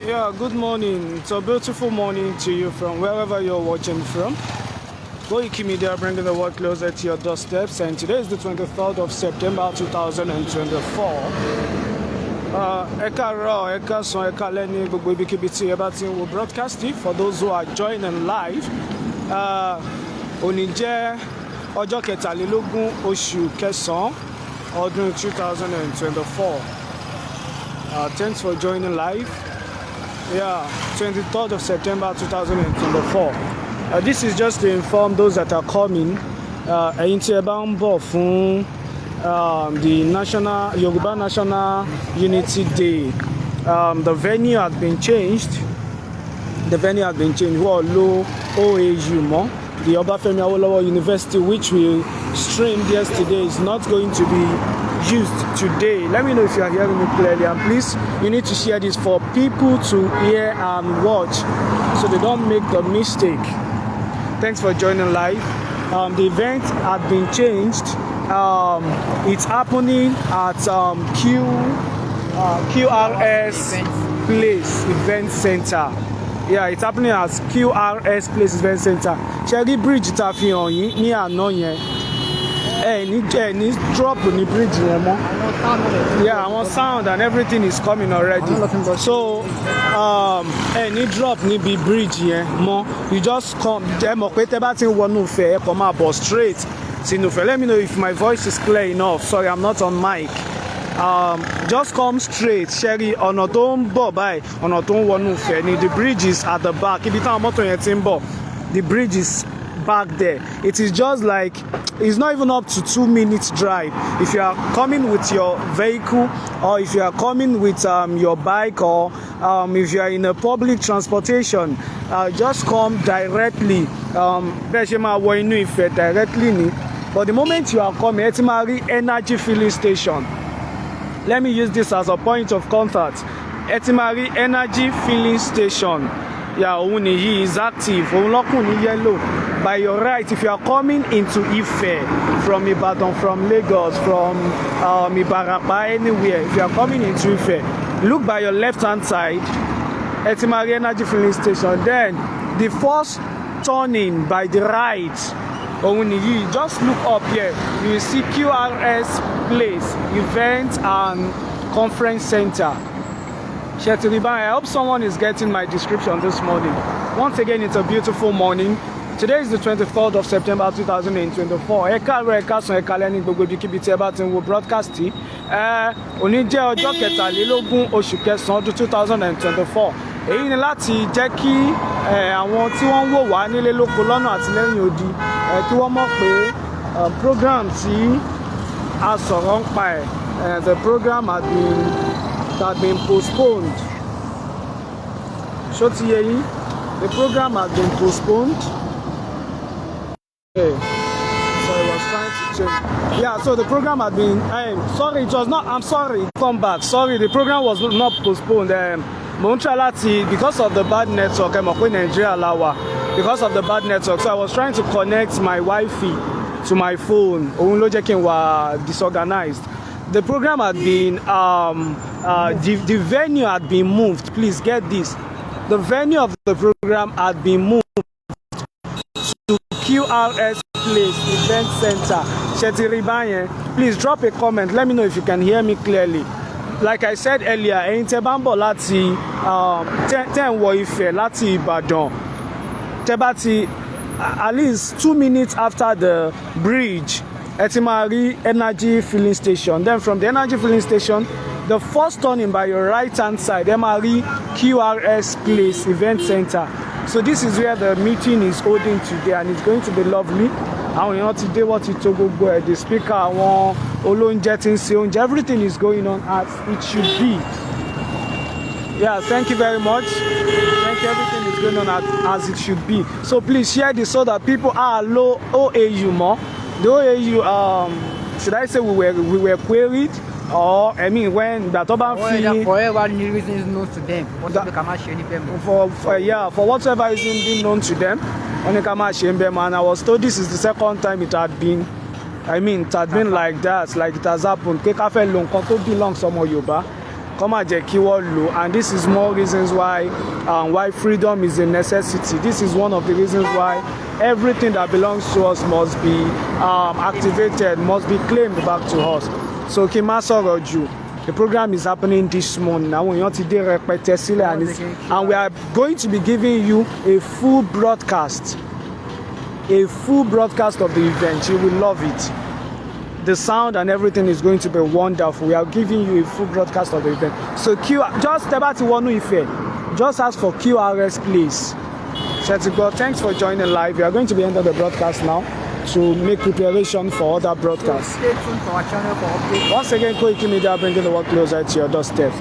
Yeah, good morning. It's a beautiful morning to you from wherever you're watching from. Koikimedia bringing the world closer to your doorsteps, and today is the 23rd of September 2024. Eka Raw, Eka Son, Eka Leni, Gbogbo ibikíbi tí ẹ bá ti ń wo broadcasting. For those who are joining live, òní jẹ́ ọjọ́ kẹtàlélógún oṣù kẹsàn-án ọdún 2024. Thanks for joining live. Yeah, 23rd of September 2024. This is just to inform those that are coming. Ẹ̀yin tí ẹ bá ń bọ̀ fún the Yoruba National Unity Day. The venue has been changed. Wọ́n OAU mọ́. The Obafemi Awolowo University, which we streamed yesterday, is not going to be used today. Let me know if you are hearing me clearly, and please, you need to share this for people to hear and watch so they don't make the mistake. Thanks for joining live. The event had been changed. It's happening at QRS Place Event Center. Yeah, it's happening at QRS Place Event Center. Cherry Bridge ta fi hàn yín ní àná yẹn. Ní drop ní bridge yẹn mọ́. Yeah, àwọn sound and everything is coming already. So ní drop níbi bridge yẹn mọ́. You just come. Ẹ mọ̀ pé tẹ́ bá ti ń wọnú Ifẹ̀ ẹ kàn máa bọ̀ straight sínú Ifẹ̀. Let me know if my voice is clear enough. Sorry, I'm not on mic. Just come straight. Sherry, ọ̀nà tó ń bọ̀ báyìí, ọ̀nà tó ń wọnú Ifẹ̀ ni. The bridge is at the back. Ibi táwọn mọ́tò yẹn ti ń bọ̀. The bridge is back there. It is just like, it's not even up to 2 minutes drive. If you are coming with your vehicle, or if you are coming with your bike, or if you are in a public transportation, just come directly. Directly. But the moment you are coming, Etimari Energy Filling Station. Let me use this as a point of contact. Etimari Energy Filling Station. Yeah, he is active. OLAKUNLE yellow. By your right, if you are coming into Ife from IBADAN, from Lagos, from Ibarapa, anywhere, if you are coming into Ife, look by your left-hand side, Etimari Energy Filling Station. Then the first turning by the right, just look up here. You will see QRS Place Event and Conference Center. I hope someone is getting my description this morning. Once again, it's a beautiful morning. Today is the 23rd of September 2024. Eka Raw, Eka Son, Eka Leni, Gbogbo ibikíbi tí ẹ bá ti ń wo broadcasting. Òní jẹ́ ọjọ́ kẹtàlélógún oṣù kẹsàn-án ọdún 2024. Èyí ni láti jẹ́ kí àwọn tí wọ́n ń wò wá nílé lóko lọ́nà àti lẹ́yìn odi kí wọ́n mọ̀ pé program tí a sọ̀rọ̀ ń pa ẹ̀, the program had been postponed. Ṣó ti yé yín? The program had been postponed. Okay. So I was trying to check. Yeah, so the program had been. Sorry, it was not. I'm sorry. Come back. Sorry, the program was not postponed. Because of the bad network, Nigeria. Because of the bad network, so I was trying to connect my Wi-Fi to my phone. Disorganized. The program had been. The venue had been moved. Please get this. The venue of the program had been moved to QRS Place Event Center. Please drop a comment. Let me know if you can hear me clearly. Like I said earlier, ẹ̀yin tẹ́ bá ń bọ̀ láti tẹ́ ń wọ Ifẹ̀ láti Ìbàdàn. Tẹ́ bá ti at least 2 minutes after the bridge, Etimari Energy Filling Station. Then from the Energy Filling Station, the first turning by your right-hand side, MRE QRS Place Event Center. So this is where the meeting is holding today, and it's going to be lovely. And you know today what it to go the speaker, everything is going on as it should be. Yeah, thank you very much. Thank you. Everything is going on as it should be. So please share this so that people are low OAU more. The OAU, should I say we were queried? Or I mean, when that forever reason is known to them. For whatever reason being known to them, and I was told this is the second time it had been. It had been like that, like it has happened. Come and jẹ́ kí wọ́n lò, and this is more reasons why freedom is a necessity. This is one of the reasons why everything that belongs to us must be activated, must be claimed back to us. So kí n má sọ̀rọ̀ jù. The program is happening this morning. Àwọn èèyàn ti dé rẹpẹtẹ sílẹ̀, and we are going to be giving you a full broadcast of the event. You will love it. The sound and everything is going to be wonderful. We are giving you a full broadcast of the event. So just about to Wonu Ife, just ask for QRS, please. Shetigo, thanks for joining live. We are going to be ending the broadcast now to make preparation for other broadcasts. Stay tuned for our channel for updates. Once again, Koikimedia bringing the work closer to your doorstep.